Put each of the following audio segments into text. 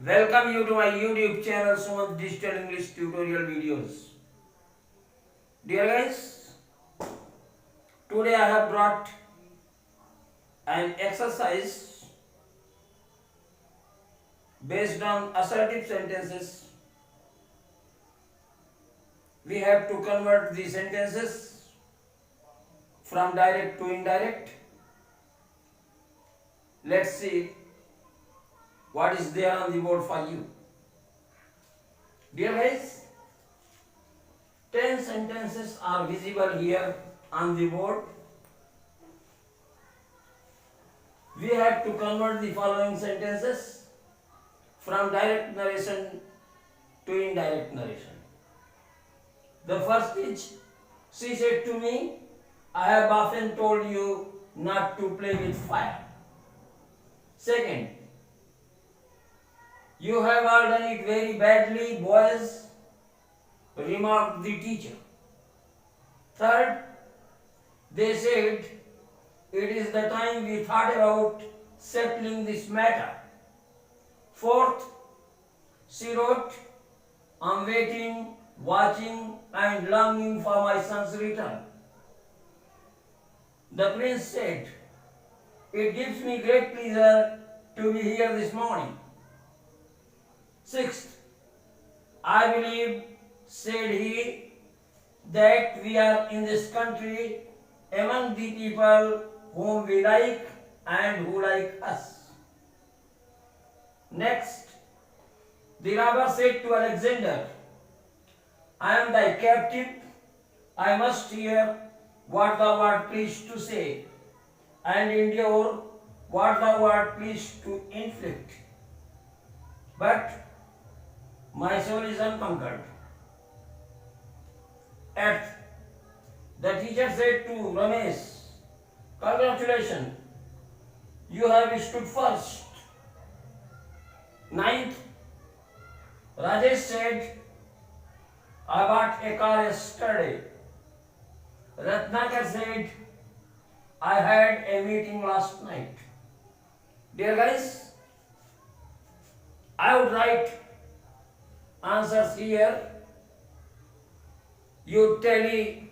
Welcome you to my YouTube channel Sumant Digital English Tutorial Videos. Dear guys, today I have brought an exercise based on assertive sentences. We have to convert the sentences from direct to indirect. Let's see what is there on the board for you. Dear guys, 10 sentences are visible here on the board. We have to convert the following sentences from direct narration to indirect narration. The first is, she said to me, I have often told you not to play with fire. Second, you have all done it very badly, boys, remarked the teacher. Third, they said, it is the time we thought about settling this matter. Fourth, she wrote, I'm waiting, watching, and longing for my son's return. The prince said, it gives me great pleasure to be here this morning. Sixth, I believe, said he, that we are in this country among the people whom we like and who like us. Next, the robber said to Alexander, I am thy captive, I must hear what thou art pleased to say, and endure what thou art pleased to inflict. But my soul is unconquered. Eighth, the teacher said to Ramesh, congratulations, you have stood first. Ninth, Rajesh said, I bought a car yesterday. Ratnakar said, I had a meeting last night. Dear guys, I would write answers here. You tally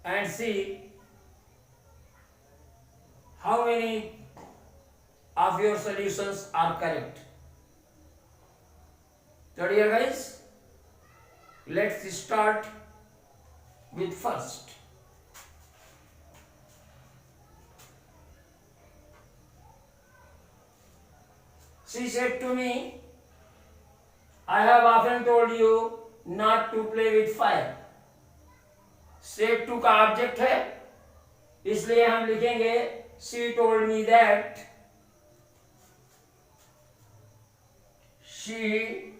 and see how many of your solutions are correct. So dear guys, let's start with first. She said to me, I have often told you not to play with fire. Said to का object है, इसलिए हम लिखेंगे she told me that. She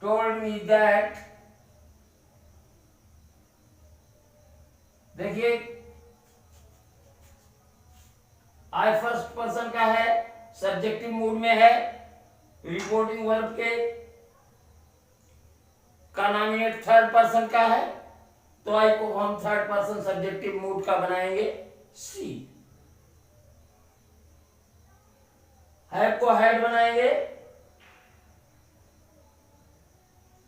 told me that. देखिए आई first person का है, subjective mood में है, रिपोर्टिंग वर्ब के का नॉमिनेट थर्ड पर्सन का है, तो आई को हम थर्ड पर्सन सब्जेक्टिव मूड का बनाएंगे सी। हैव को हैड बनाएंगे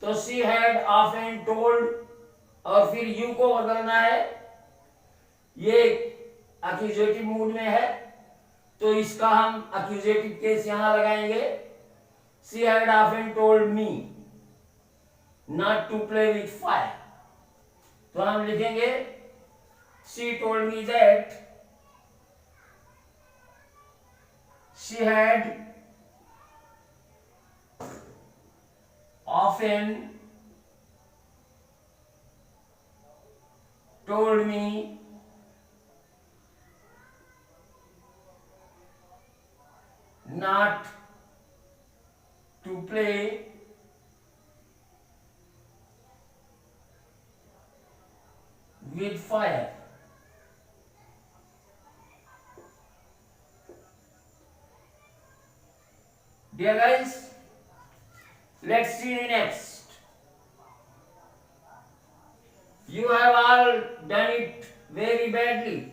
तो सी हैड ऑफन टोल्ड, और फिर यू को बदलना है, ये एक्यूजेटिव मूड में है तो इसका हम एक्यूजेटिव केस यहां लगाएंगे। She had often told me not to play with fire, तो हम लिखेंगे she told me that she had often told me not to play with fire. Dear guys, let's see the next. You have all done it very badly.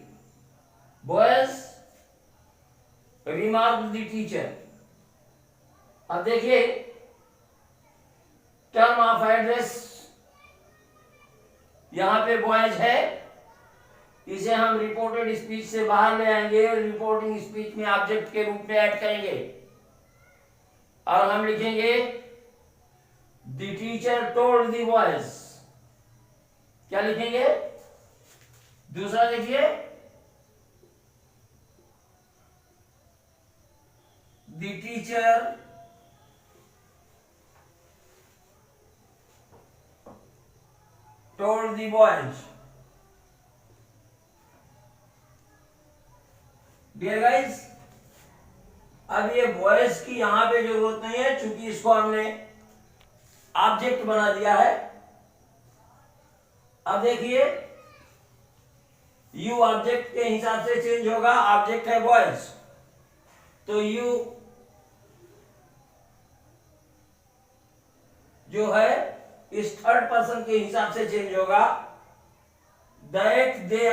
Boys, remarked the teacher. अब देखिए term of address यहां पे boys है, इसे हम reported speech से बाहर ले आएंगे, रिपोर्टिंग स्पीच में ऑब्जेक्ट के रूप में ऐड करेंगे और हम लिखेंगे the teacher told the boys. क्या लिखेंगे? दूसरा देखिए, the teacher told the boys. Dear guys, अब ये बॉयज की यहां पे जरूरत नहीं है, क्योंकि इसको हमने ऑब्जेक्ट बना दिया है। अब देखिए यू ऑब्जेक्ट के हिसाब से चेंज होगा, ऑब्जेक्ट है बॉयज, तो यू जो है इस थर्ड पर्सन के हिसाब से चेंज होगा। That they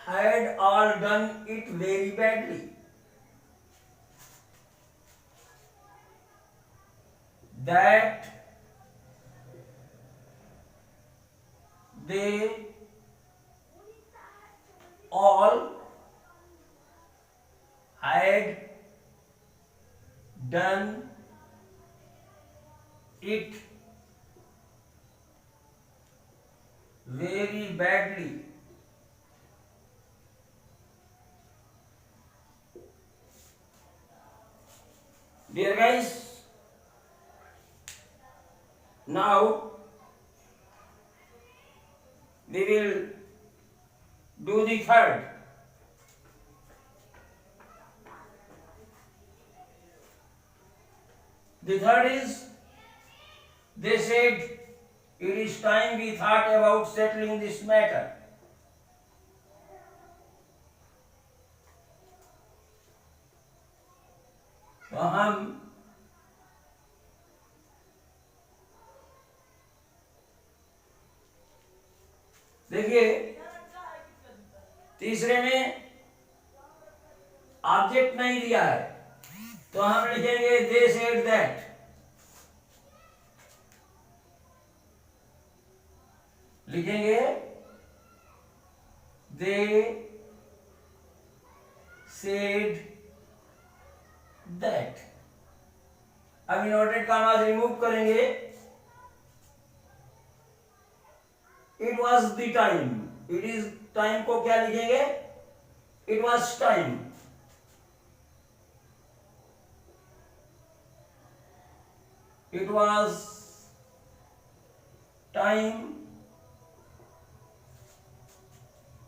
had all done it very badly. That they all had done it very badly. Dear guys, now we will do the third. The third is, they said, it is time we thought about settling this matter. तो हम देखिए तीसरे में object नहीं दिया है, तो हम लिखेंगे दे सेड दैट। लिखेंगे दे सेड दैट। अब इनवर्टेड कॉमास रिमूव करेंगे। It was the time, it is time को क्या लिखेंगे? It was time. It was time.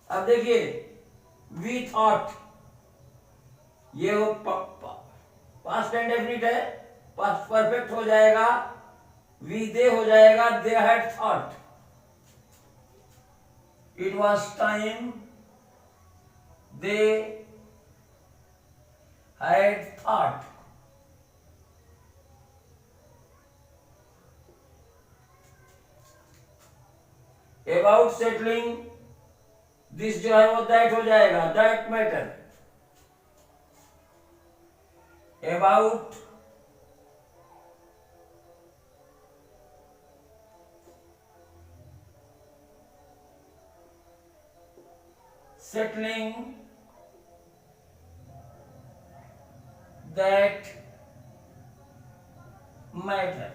अब देखिए वी थॉट, ये पास्ट इंडेफिनिट है, पास्ट परफेक्ट हो जाएगा, वी दे हो जाएगा, they had thought. It was time they had thought. About settling this जो है वो that हो जाएगा, that matter. About settling that matter.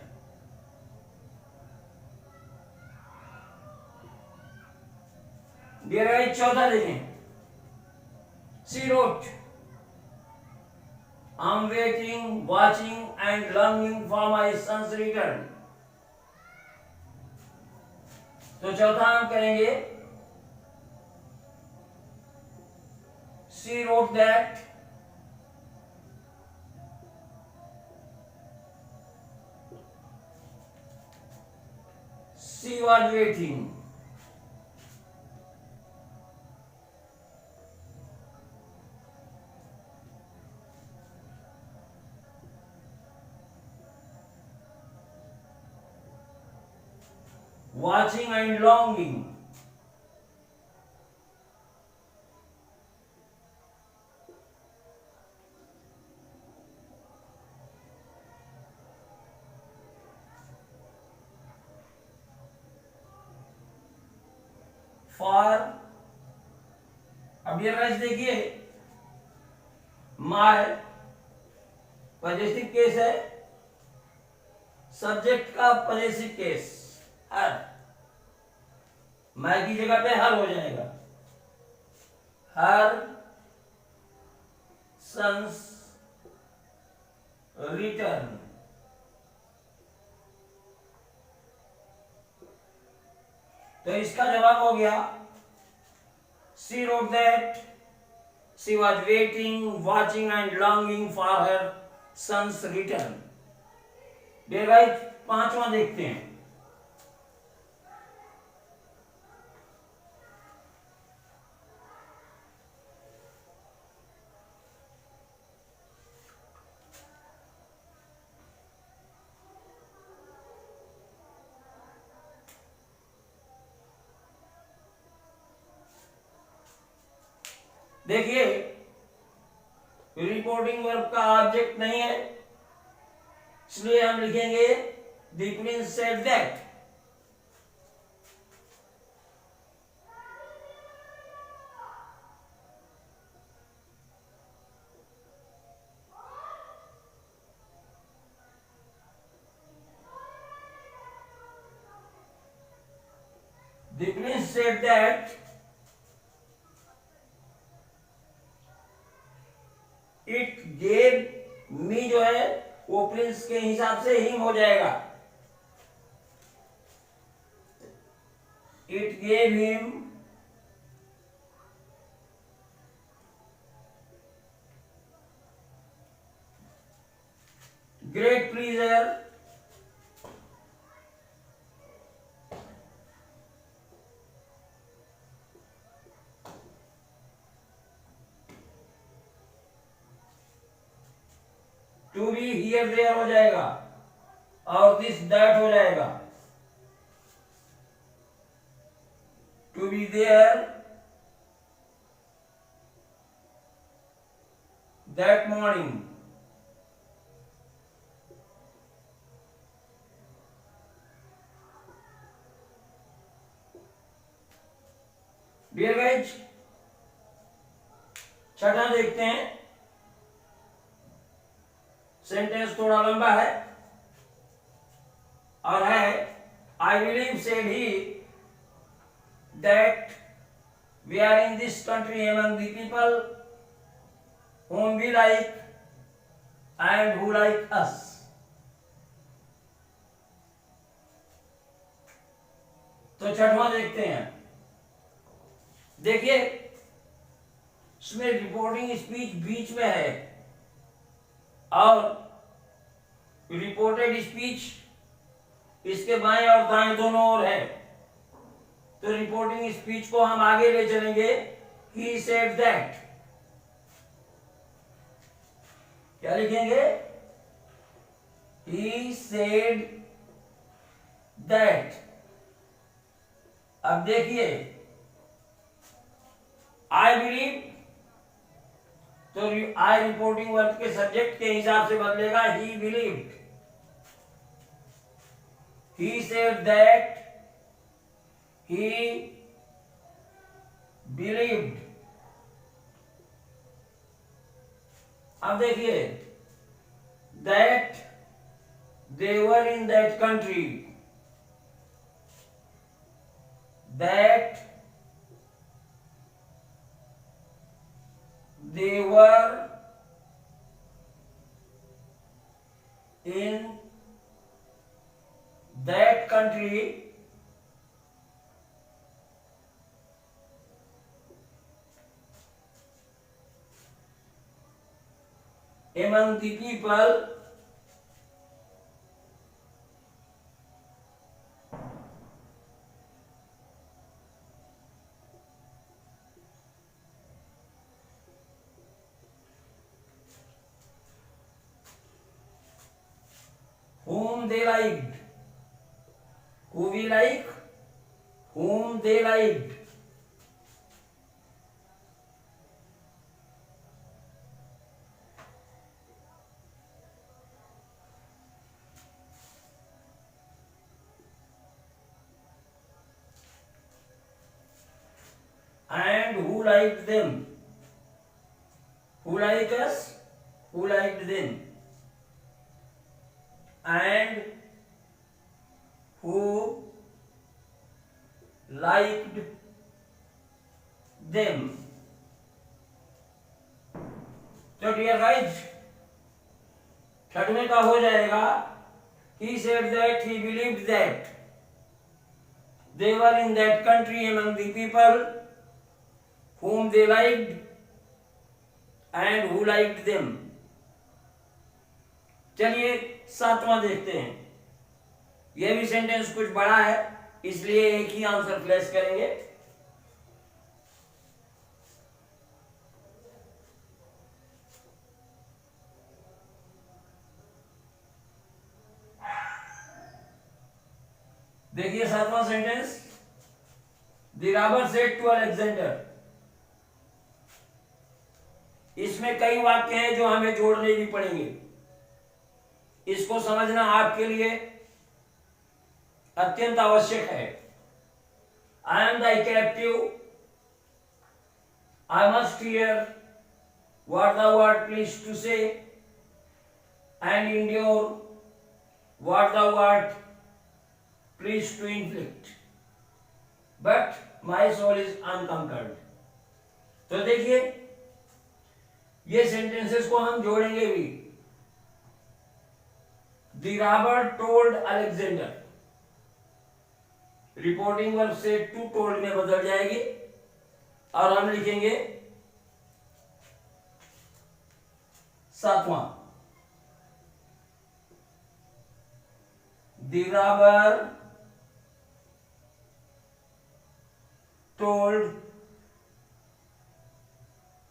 Dear guys, चौथा देखें। She wrote, I'm waiting, watching and longing for my son's return. तो चौथा हम करेंगे she wrote that she was waiting watching and longing for, अब ये रच देखिए, माय पॉजिटिव केस है, सब्जेक्ट का पॉजिटिव केस हर, माय की जगह पे हर हो जाएगा, हर सन्स रिटर्न। तो इसका जवाब हो गया, she wrote that she was waiting, watching and longing for her son's return। भाई पांचवा देखते हैं। देखिए रिपोर्टिंग वर्ब का ऑब्जेक्ट नहीं है, इसलिए हम लिखेंगे the Prince said that. The Prince said that it gave me, जो है वो प्रिंस के हिसाब से हिम हो जाएगा, it gave him great pleasure to be here there हो जाएगा, और दिस दैट हो जाएगा, to be there that morning. Dear guys, छठा देखते हैं, सेंटेंस थोड़ा लंबा है और है, I believe said he that we are in this country among the people whom we like and who like us। तो छठवां देखते हैं। देखिए इसमें रिपोर्टिंग स्पीच बीच में है और रिपोर्टेड स्पीच इसके बाएं और दाएं दोनों ओर है। तो रिपोर्टिंग स्पीच को हम आगे ले चलेंगे, ही सेड दैट, क्या लिखेंगे, ही सेड दैट। अब देखिए आई बिलीव, तो आई रिपोर्टिंग वर्ब के सब्जेक्ट के हिसाब से बदलेगा, ही believed, he said that he believed. अब देखिए that they were in that country, that they were in that country among the people whom they liked, who we like, whom they liked। and who liked them? Who liked us? Who liked them? And who liked them? तो dear guys, third में का हो जाएगा he said that he believed that they were in that country among the people whom they liked and who liked them. चलिए सातवां देखते हैं. यह भी सेंटेंस कुछ बड़ा है, इसलिए एक ही आंसर फ्लैश करेंगे. देखिए सातवां sentence, the robber said to Alexander. इसमें कई वाक्य हैं जो हमें जोड़ने भी पड़ेंगे. इसको समझना आपके लिए अत्यंत आवश्यक है. I am thy captive, I must here what thou art pleased to say and endure what thou art pleased to inflict, but my soul is unconquered. तो देखिए ये सेंटेंसेस को हम जोड़ेंगे भी. The robber told Alexander, reporting verb से to told में बदल जाएगी और हम लिखेंगे सातवां, The robber told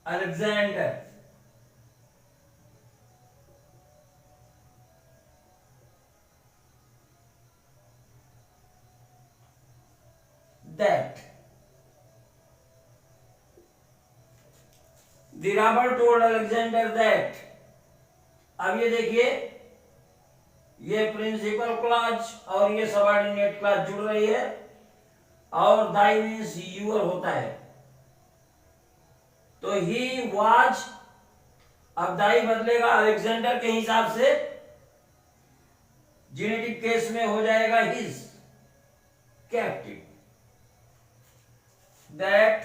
Alexander that. The robber told Alexander that. अब ये देखिए, ये प्रिंसिपल क्लॉज और ये सबऑर्डिनेट क्लॉज जुड़ रही है और दाई मीन्स यूर होता है. तो ही वाज, अब दाई बदलेगा अलेक्जेंडर के हिसाब से, जेनेटिव केस में हो जाएगा his captive. That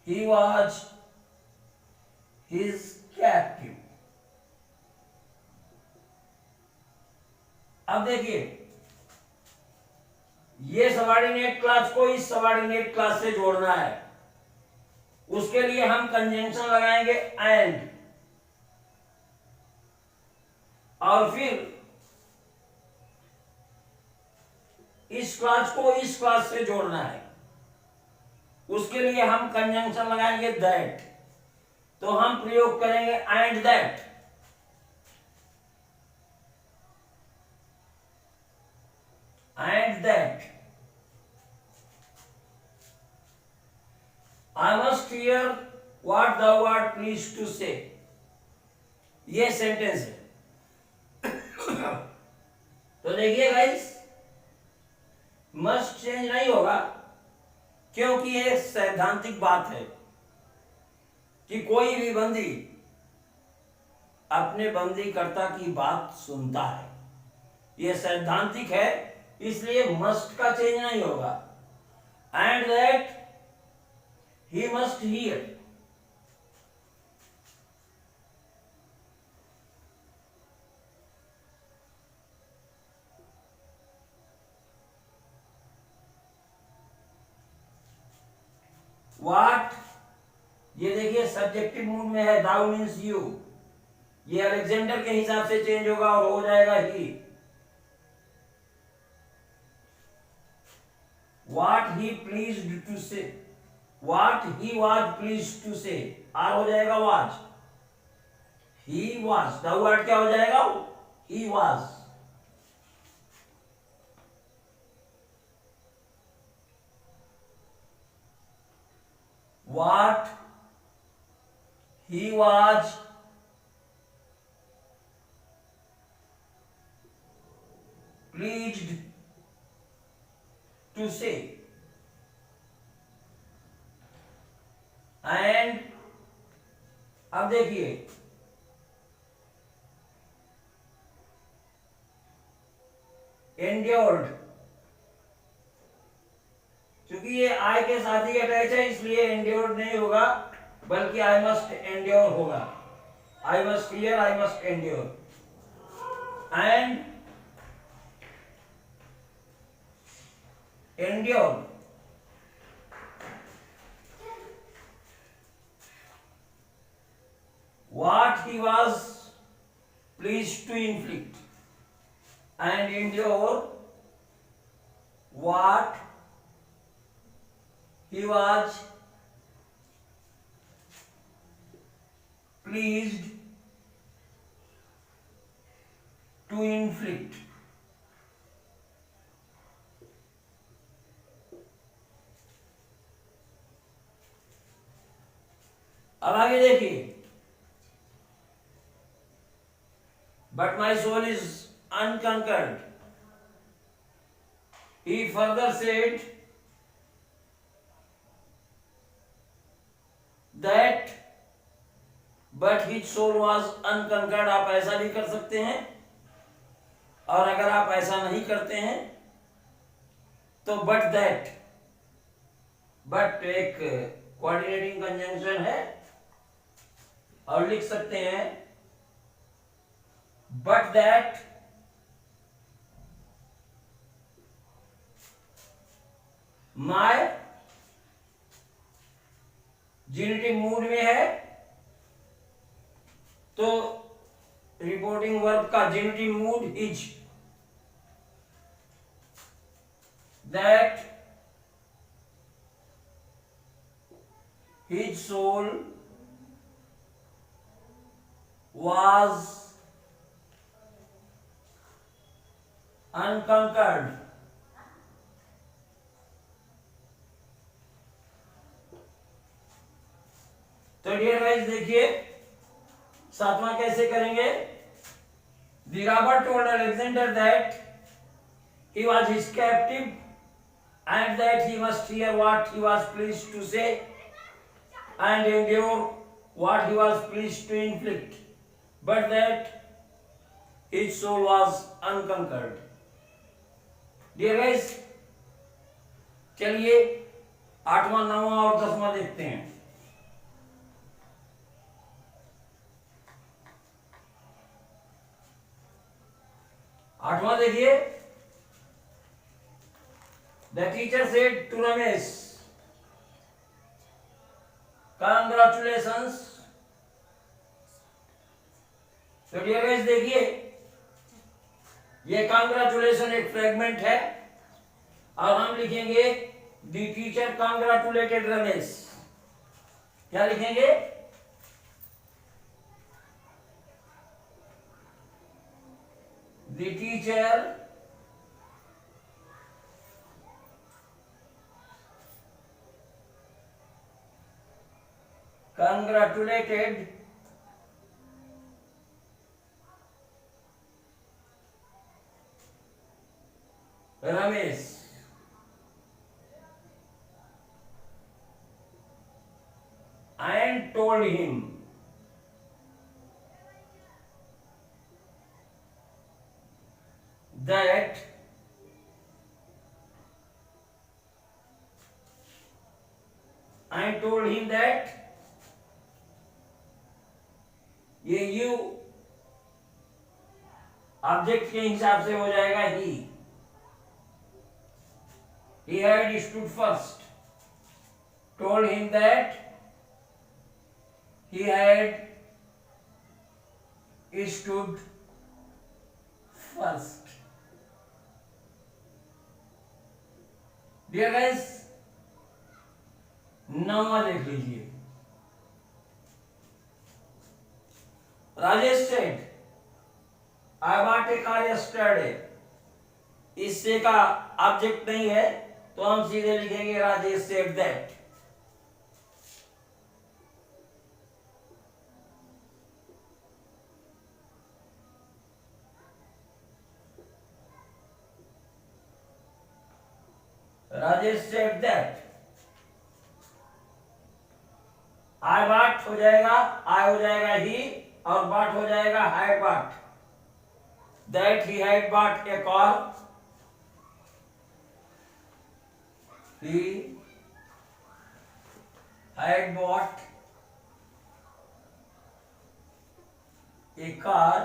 he was his captive. अब देखिए, ये सबऑर्डिनेट क्लास को इस सबऑर्डिनेट क्लास से जोड़ना है. उसके लिए हम कंजंक्शन लगाएंगे एंड, और फिर इस क्लास को इस क्लास से जोड़ना है. उसके लिए हम कंजंक्शन लगाएंगे दैट. तो हम प्रयोग करेंगे and that. And that I must here what thou art pleased to say. ये सेंटेंस है. तो देखिए गाइस, मस्ट चेंज नहीं होगा क्योंकि ये सैद्धांतिक बात है कि कोई भी बंदी अपने बंदीकर्ता की बात सुनता है. ये सैद्धांतिक है, इसलिए मस्ट का चेंज नहीं होगा. And that he must here. What, ये देखिए सब्जेक्टिव मूड में है. thou मीन्स यू, ये अलेक्जेंडर के हिसाब से चेंज होगा और हो जाएगा ही. What he pleased to say, what he was pleased to say, are हो जाएगा was. He was, thou art क्या हो जाएगा? He was. What he was pleased to say. And अब देखिए एंड्योर्ड, क्योंकि ये आई के साथ ही अटैच है इसलिए एंड्योर्ड नहीं होगा बल्कि आई मस्ट एंड्योर होगा। I must clear, I must endure. And endure what he was pleased to inflict, and endure what he was pleased to inflict। अब आगे देखिए, but my soul is unconquered, he further said that but his soul was unconquered। आप ऐसा भी कर सकते हैं, और अगर आप ऐसा नहीं करते हैं तो but that, but एक कोऑर्डिनेटिंग कंजंक्शन है और लिख सकते हैं but that my genitive mood में है तो रिपोर्टिंग वर्ब का genitive mood is, that his soul was unconquered। तो डियर गाइस देखिए सातवां कैसे करेंगे। The robber told Alexander that he was his captive and that he must hear what he was pleased to say and endure what he was pleased to inflict, but that his soul was unconquered। Dear guys, चलिए आठवां, नौवां और दसवां देखते हैं। आठवां देखिए, the teacher said to Ramesh congratulations. तो डियर गाइस देखिए ये कांग्रेचुलेशन एक फ्रेगमेंट है और हम लिखेंगे द टीचर कांग्रेचुलेटेड रमेश। क्या लिखेंगे? The teacher congratulated Ramesh and told him that ये यू ऑब्जेक्ट के हिसाब से हो जाएगा he had stood first, told him that he had stood first। Dear guys नौवां देख लीजिए, Rajesh said I bought a car yesterday. इससे का ऑब्जेक्ट नहीं है तो हम सीधे लिखेंगे Rajesh said that. Rajesh said that हो जाएगा, आई हो जाएगा ही, और बॉट हो जाएगा had bought. That he had bought a car, he had bought a car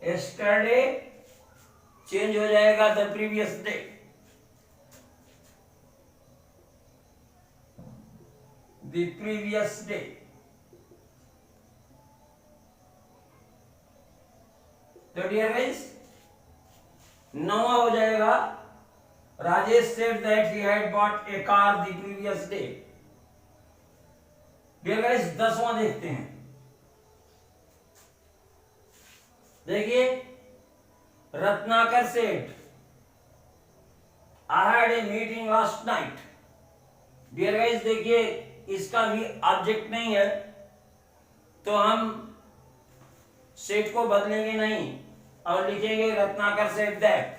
yesterday, change हो जाएगा the previous day. The previous day. तो डियर गाइस, नवा हो जाएगा Rajesh said that he had bought a car the previous day. Dear guys, 10वां देखते हैं। देखिए, Ratnakar said I had a meeting last night. Dear guys, देखिए इसका भी ऑब्जेक्ट नहीं है, तो हम सेट को बदलेंगे नहीं और लिखेंगे रत्नाकर सेड दैट।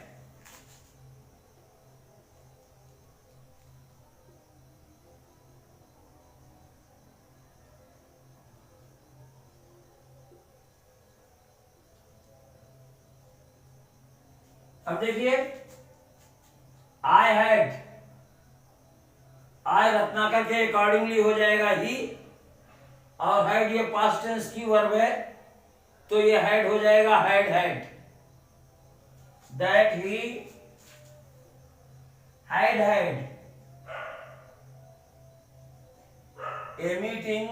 अब देखिए, आई हैड, आई रत्नाकर के अकॉर्डिंगली हो जाएगा ही, और हैड ये पास्ट टेंस की वर्ब है, तो ये हैड हो जाएगा had had. That he had had a meeting,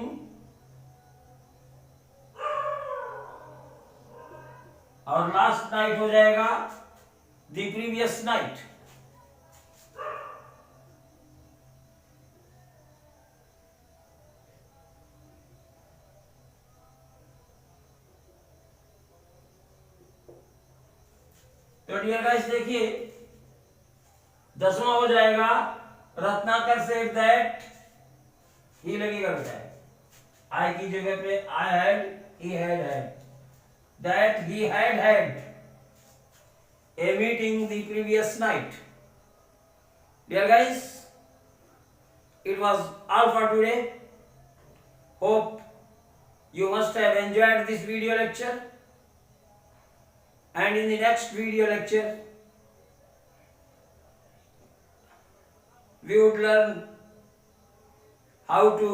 और लास्ट नाइट हो जाएगा द प्रीवियस नाइट। तो डियर गाइस, देखिए 10वां हो जाएगा रत्नाकर सेड दैट ही लगेगा बेटा, आई की जगह पे I had, he had had, that he had had a meeting the previous night. Dear guys, it was all for today. Hope you must have enjoyed this video lecture, and in the next video lecture we would learn how to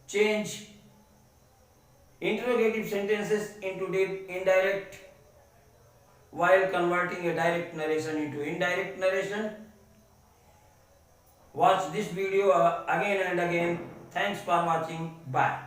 change interrogative sentences into indirect while converting a direct narration into indirect narration. Watch this video again and again. Thanks for watching. Bye.